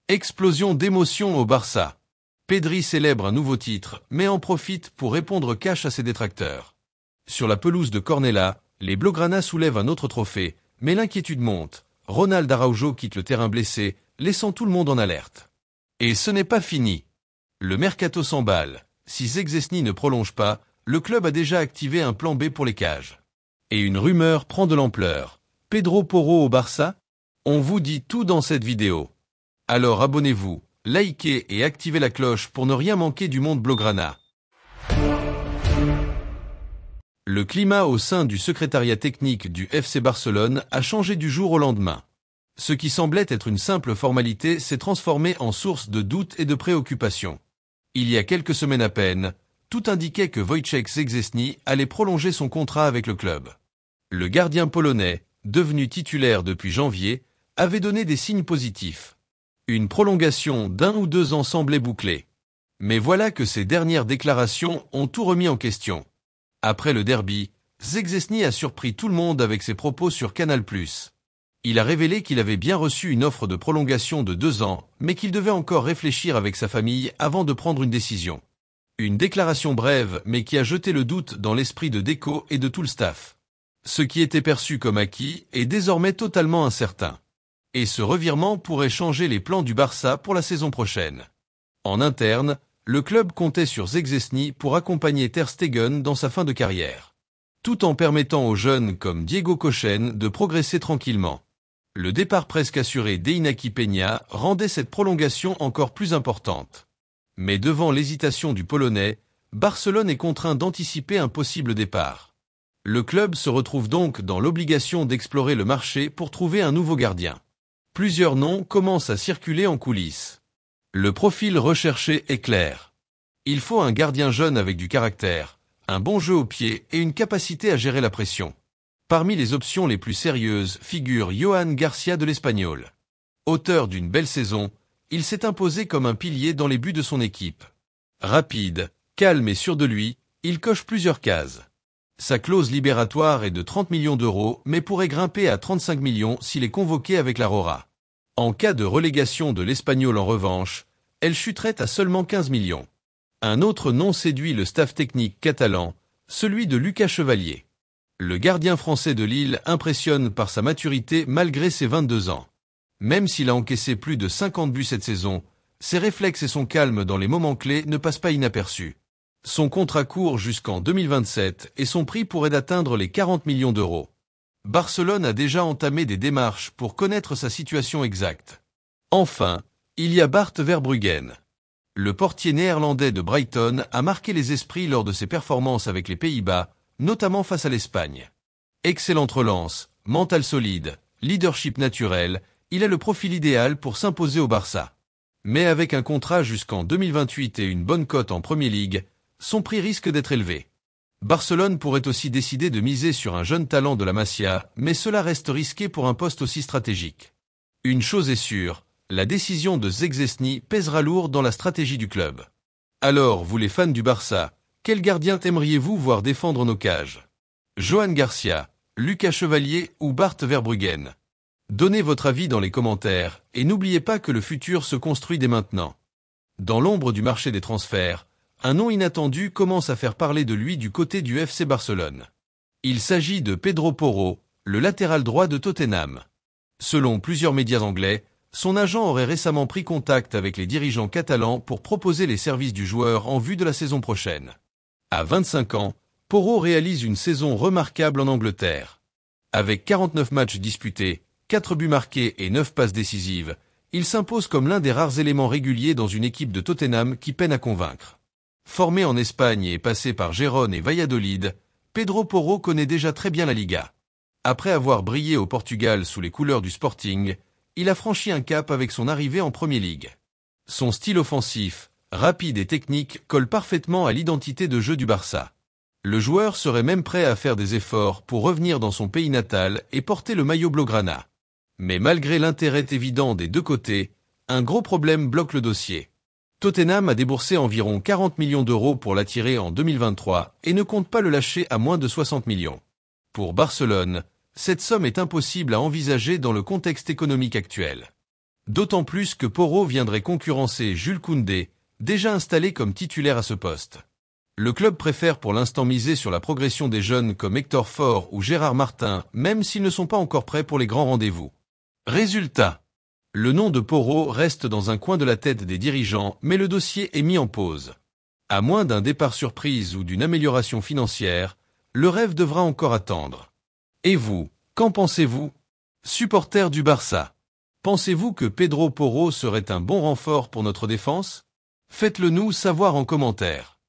Explosion d'émotion au Barça. Pedri célèbre un nouveau titre, mais en profite pour répondre cash à ses détracteurs. Sur la pelouse de Cornellà, les Blaugrana soulèvent un autre trophée, mais l'inquiétude monte. Ronald Araujo quitte le terrain blessé, laissant tout le monde en alerte. Et ce n'est pas fini. Le mercato s'emballe. Si Szczęsny ne prolonge pas, le club a déjà activé un plan B pour les cages. Et une rumeur prend de l'ampleur. Pedro Porro au Barça? On vous dit tout dans cette vidéo. Alors abonnez-vous, likez et activez la cloche pour ne rien manquer du monde Blaugrana. Le climat au sein du secrétariat technique du FC Barcelone a changé du jour au lendemain. Ce qui semblait être une simple formalité s'est transformé en source de doutes et de préoccupations. Il y a quelques semaines à peine, tout indiquait que Wojciech Szczęsny allait prolonger son contrat avec le club. Le gardien polonais, devenu titulaire depuis janvier, avait donné des signes positifs. Une prolongation d'1 ou 2 ans semblait bouclée. Mais voilà que ces dernières déclarations ont tout remis en question. Après le derby, Szczęsny a surpris tout le monde avec ses propos sur Canal+. Il a révélé qu'il avait bien reçu une offre de prolongation de 2 ans, mais qu'il devait encore réfléchir avec sa famille avant de prendre une décision. Une déclaration brève, mais qui a jeté le doute dans l'esprit de Deco et de tout le staff. Ce qui était perçu comme acquis est désormais totalement incertain. Et ce revirement pourrait changer les plans du Barça pour la saison prochaine. En interne, le club comptait sur Szczęsny pour accompagner Ter Stegen dans sa fin de carrière. Tout en permettant aux jeunes comme Diego Kochen de progresser tranquillement. Le départ presque assuré d'Iñaki Peña rendait cette prolongation encore plus importante. Mais devant l'hésitation du Polonais, Barcelone est contraint d'anticiper un possible départ. Le club se retrouve donc dans l'obligation d'explorer le marché pour trouver un nouveau gardien. Plusieurs noms commencent à circuler en coulisses. Le profil recherché est clair. Il faut un gardien jeune avec du caractère, un bon jeu au pied et une capacité à gérer la pression. Parmi les options les plus sérieuses figure Johan Garcia de l'Espagnol. Auteur d'une belle saison, il s'est imposé comme un pilier dans les buts de son équipe. Rapide, calme et sûr de lui, il coche plusieurs cases. Sa clause libératoire est de 30 millions d'euros mais pourrait grimper à 35 millions s'il est convoqué avec la Rora. En cas de relégation de l'Espagnol en revanche, elle chuterait à seulement 15 millions. Un autre nom séduit le staff technique catalan, celui de Lucas Chevalier. Le gardien français de Lille impressionne par sa maturité malgré ses 22 ans. Même s'il a encaissé plus de 50 buts cette saison, ses réflexes et son calme dans les moments clés ne passent pas inaperçus. Son contrat court jusqu'en 2027 et son prix pourrait atteindre les 40 millions d'euros. Barcelone a déjà entamé des démarches pour connaître sa situation exacte. Enfin, il y a Bart Verbruggen. Le portier néerlandais de Brighton a marqué les esprits lors de ses performances avec les Pays-Bas, notamment face à l'Espagne. Excellente relance, mental solide, leadership naturel, il a le profil idéal pour s'imposer au Barça. Mais avec un contrat jusqu'en 2028 et une bonne cote en Premier League, son prix risque d'être élevé. Barcelone pourrait aussi décider de miser sur un jeune talent de la Masia, mais cela reste risqué pour un poste aussi stratégique. Une chose est sûre, la décision de Szczęsny pèsera lourd dans la stratégie du club. Alors, vous les fans du Barça, quel gardien aimeriez-vous voir défendre nos cages? Johan Garcia, Lucas Chevalier ou Bart Verbruggen? Donnez votre avis dans les commentaires et n'oubliez pas que le futur se construit dès maintenant. Dans l'ombre du marché des transferts, un nom inattendu commence à faire parler de lui du côté du FC Barcelone. Il s'agit de Pedro Porro, le latéral droit de Tottenham. Selon plusieurs médias anglais, son agent aurait récemment pris contact avec les dirigeants catalans pour proposer les services du joueur en vue de la saison prochaine. À 25 ans, Porro réalise une saison remarquable en Angleterre. Avec 49 matchs disputés, 4 buts marqués et 9 passes décisives, il s'impose comme l'un des rares éléments réguliers dans une équipe de Tottenham qui peine à convaincre. Formé en Espagne et passé par Gérone et Valladolid, Pedro Porro connaît déjà très bien la Liga. Après avoir brillé au Portugal sous les couleurs du Sporting, il a franchi un cap avec son arrivée en Premier League. Son style offensif, rapide et technique, colle parfaitement à l'identité de jeu du Barça. Le joueur serait même prêt à faire des efforts pour revenir dans son pays natal et porter le maillot blaugrana. Mais malgré l'intérêt évident des deux côtés, un gros problème bloque le dossier. Tottenham a déboursé environ 40 millions d'euros pour l'attirer en 2023 et ne compte pas le lâcher à moins de 60 millions. Pour Barcelone, cette somme est impossible à envisager dans le contexte économique actuel. D'autant plus que Porro viendrait concurrencer Jules Koundé, déjà installé comme titulaire à ce poste. Le club préfère pour l'instant miser sur la progression des jeunes comme Hector Ford ou Gérard Martin, même s'ils ne sont pas encore prêts pour les grands rendez-vous. Résultat. Le nom de Porro reste dans un coin de la tête des dirigeants, mais le dossier est mis en pause. À moins d'un départ surprise ou d'une amélioration financière, le rêve devra encore attendre. Et vous, qu'en pensez-vous? Supporters du Barça. Pensez-vous que Pedro Porro serait un bon renfort pour notre défense? Faites-le nous savoir en commentaire.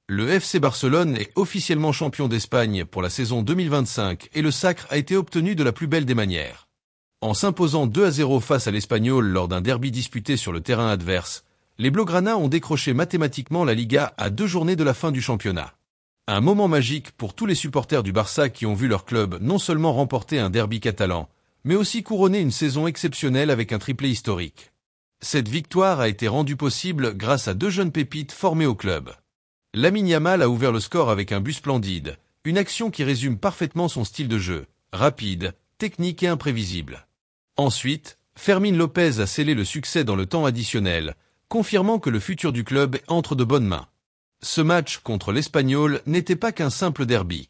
Le FC Barcelone est officiellement champion d'Espagne pour la saison 2025 et le sacre a été obtenu de la plus belle des manières. En s'imposant 2-0 face à l'Espagnol lors d'un derby disputé sur le terrain adverse, les Blaugrana ont décroché mathématiquement la Liga à 2 journées de la fin du championnat. Un moment magique pour tous les supporters du Barça qui ont vu leur club non seulement remporter un derby catalan, mais aussi couronner une saison exceptionnelle avec un triplé historique. Cette victoire a été rendue possible grâce à 2 jeunes pépites formées au club. Lamine Yamal a ouvert le score avec un but splendide, une action qui résume parfaitement son style de jeu, rapide, technique et imprévisible. Ensuite, Fermín López a scellé le succès dans le temps additionnel, confirmant que le futur du club entre de bonnes mains. Ce match contre l'Espagnol n'était pas qu'un simple derby.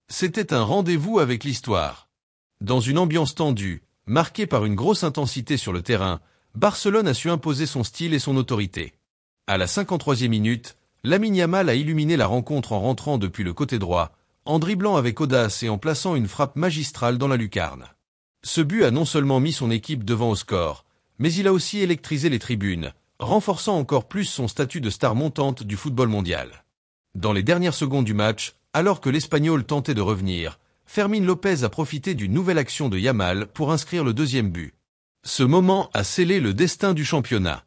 C'était un rendez-vous avec l'histoire. Dans une ambiance tendue, marquée par une grosse intensité sur le terrain, Barcelone a su imposer son style et son autorité. À la 53e minute, Lamine Yamal a illuminé la rencontre en rentrant depuis le côté droit, en dribblant avec audace et en plaçant une frappe magistrale dans la lucarne. Ce but a non seulement mis son équipe devant au score, mais il a aussi électrisé les tribunes, renforçant encore plus son statut de star montante du football mondial. Dans les dernières secondes du match, alors que l'Espagnol tentait de revenir, Fermín López a profité d'une nouvelle action de Yamal pour inscrire le 2e but. Ce moment a scellé le destin du championnat.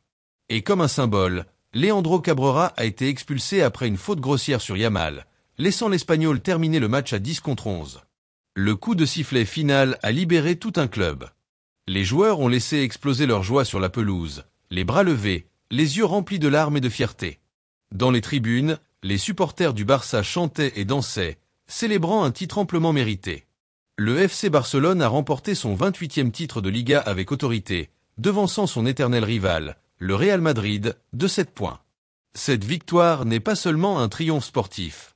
Et comme un symbole, Leandro Cabrera a été expulsé après une faute grossière sur Yamal, laissant l'Espagnol terminer le match à 10-11. Le coup de sifflet final a libéré tout un club. Les joueurs ont laissé exploser leur joie sur la pelouse, les bras levés, les yeux remplis de larmes et de fierté. Dans les tribunes, les supporters du Barça chantaient et dansaient, célébrant un titre amplement mérité. Le FC Barcelone a remporté son 28e titre de Liga avec autorité, devançant son éternel rival, le Real Madrid, de 7 points. Cette victoire n'est pas seulement un triomphe sportif.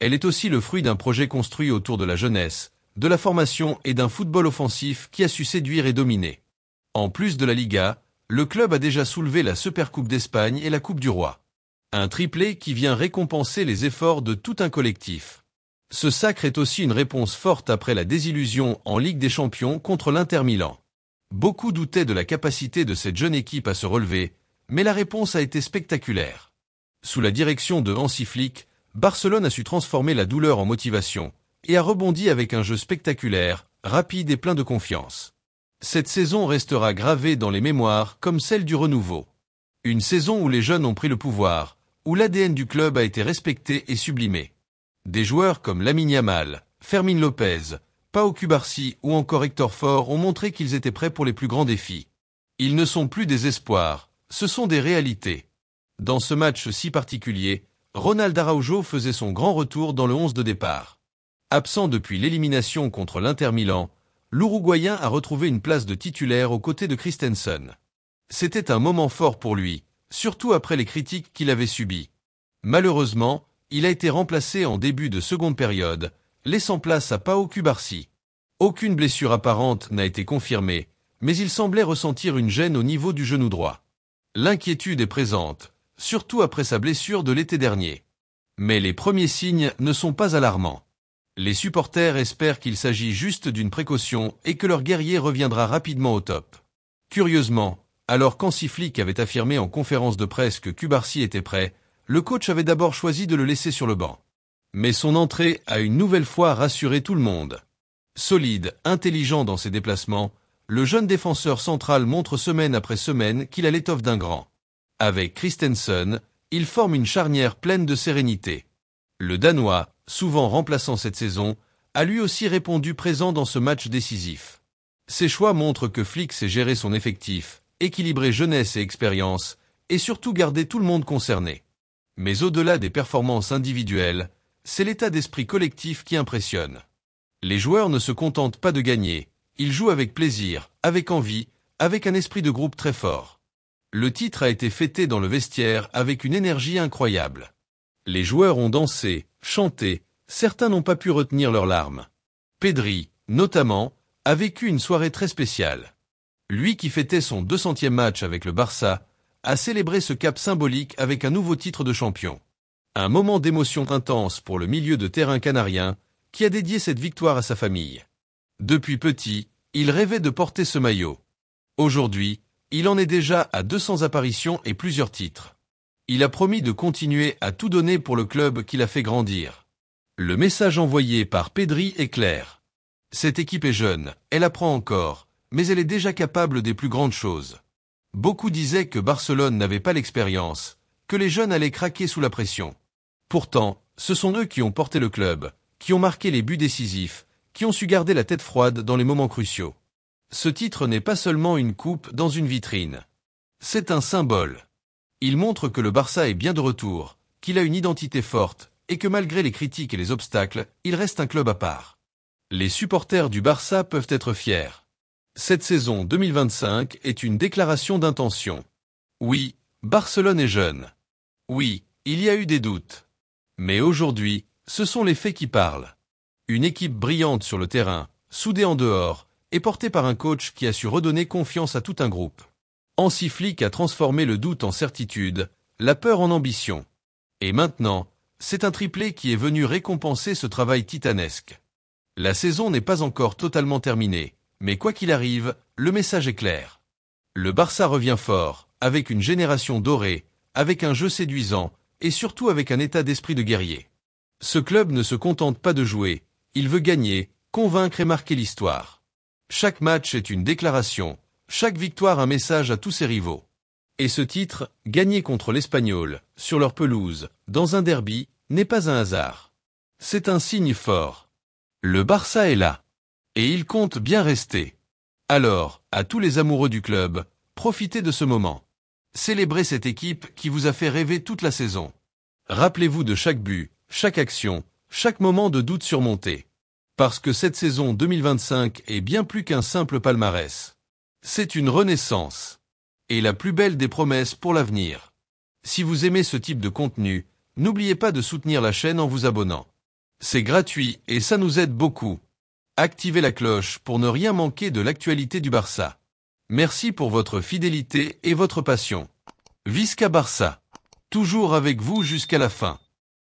Elle est aussi le fruit d'un projet construit autour de la jeunesse, de la formation et d'un football offensif qui a su séduire et dominer. En plus de la Liga, le club a déjà soulevé la Supercoupe d'Espagne et la Coupe du Roi. Un triplé qui vient récompenser les efforts de tout un collectif. Ce sacre est aussi une réponse forte après la désillusion en Ligue des Champions contre l'Inter Milan. Beaucoup doutaient de la capacité de cette jeune équipe à se relever, mais la réponse a été spectaculaire. Sous la direction de Hansi Flick, Barcelone a su transformer la douleur en motivation, et a rebondi avec un jeu spectaculaire, rapide et plein de confiance. Cette saison restera gravée dans les mémoires comme celle du renouveau. Une saison où les jeunes ont pris le pouvoir, où l'ADN du club a été respecté et sublimé. Des joueurs comme Lamine Yamal, Fermín López, Pau Cubarsí ou encore Hector Ford ont montré qu'ils étaient prêts pour les plus grands défis. Ils ne sont plus des espoirs, ce sont des réalités. Dans ce match si particulier, Ronald Araujo faisait son grand retour dans le 11 de départ. Absent depuis l'élimination contre l'Inter Milan, l'Uruguayen a retrouvé une place de titulaire aux côtés de Christensen. C'était un moment fort pour lui, surtout après les critiques qu'il avait subies. Malheureusement, il a été remplacé en début de seconde période, laissant place à Pau Cubarsí. Aucune blessure apparente n'a été confirmée, mais il semblait ressentir une gêne au niveau du genou droit. L'inquiétude est présente, surtout après sa blessure de l'été dernier. Mais les premiers signes ne sont pas alarmants. Les supporters espèrent qu'il s'agit juste d'une précaution et que leur guerrier reviendra rapidement au top. Curieusement, alors qu'Hansi Flick avait affirmé en conférence de presse que Cubarsí était prêt, le coach avait d'abord choisi de le laisser sur le banc. Mais son entrée a une nouvelle fois rassuré tout le monde. Solide, intelligent dans ses déplacements, le jeune défenseur central montre semaine après semaine qu'il a l'étoffe d'un grand. Avec Christensen, il forme une charnière pleine de sérénité. Le Danois, souvent remplaçant cette saison, a lui aussi répondu présent dans ce match décisif. Ses choix montrent que Flick sait gérer son effectif, équilibrer jeunesse et expérience, et surtout garder tout le monde concerné. Mais au-delà des performances individuelles, c'est l'état d'esprit collectif qui impressionne. Les joueurs ne se contentent pas de gagner, ils jouent avec plaisir, avec envie, avec un esprit de groupe très fort. Le titre a été fêté dans le vestiaire avec une énergie incroyable. Les joueurs ont dansé, chanté, certains n'ont pas pu retenir leurs larmes. Pedri, notamment, a vécu une soirée très spéciale. Lui qui fêtait son 200e match avec le Barça, a célébré ce cap symbolique avec un nouveau titre de champion. Un moment d'émotion intense pour le milieu de terrain canarien, qui a dédié cette victoire à sa famille. Depuis petit, il rêvait de porter ce maillot. Aujourd'hui, il en est déjà à 200 apparitions et plusieurs titres. Il a promis de continuer à tout donner pour le club qu'il a fait grandir. Le message envoyé par Pedri est clair. Cette équipe est jeune, elle apprend encore, mais elle est déjà capable des plus grandes choses. Beaucoup disaient que Barcelone n'avait pas l'expérience, que les jeunes allaient craquer sous la pression. Pourtant, ce sont eux qui ont porté le club, qui ont marqué les buts décisifs, qui ont su garder la tête froide dans les moments cruciaux. Ce titre n'est pas seulement une coupe dans une vitrine. C'est un symbole. Il montre que le Barça est bien de retour, qu'il a une identité forte, et que malgré les critiques et les obstacles, il reste un club à part. Les supporters du Barça peuvent être fiers. Cette saison 2025 est une déclaration d'intention. Oui, Barcelone est jeune. Oui, il y a eu des doutes. Mais aujourd'hui, ce sont les faits qui parlent. Une équipe brillante sur le terrain, soudée en dehors, et portée par un coach qui a su redonner confiance à tout un groupe. Hansi Flick a transformé le doute en certitude, la peur en ambition. Et maintenant, c'est un triplé qui est venu récompenser ce travail titanesque. La saison n'est pas encore totalement terminée, mais quoi qu'il arrive, le message est clair. Le Barça revient fort, avec une génération dorée, avec un jeu séduisant, et surtout avec un état d'esprit de guerrier. Ce club ne se contente pas de jouer, il veut gagner, convaincre et marquer l'histoire. Chaque match est une déclaration, chaque victoire un message à tous ses rivaux. Et ce titre, gagné contre l'Espagnol, sur leur pelouse, dans un derby, n'est pas un hasard. C'est un signe fort. Le Barça est là. Et il compte bien rester. Alors, à tous les amoureux du club, profitez de ce moment. Célébrez cette équipe qui vous a fait rêver toute la saison. Rappelez-vous de chaque but, chaque action, chaque moment de doute surmonté. Parce que cette saison 2025 est bien plus qu'un simple palmarès. C'est une renaissance. Et la plus belle des promesses pour l'avenir. Si vous aimez ce type de contenu, n'oubliez pas de soutenir la chaîne en vous abonnant. C'est gratuit et ça nous aide beaucoup. Activez la cloche pour ne rien manquer de l'actualité du Barça. Merci pour votre fidélité et votre passion. Visca Barça. Toujours avec vous jusqu'à la fin.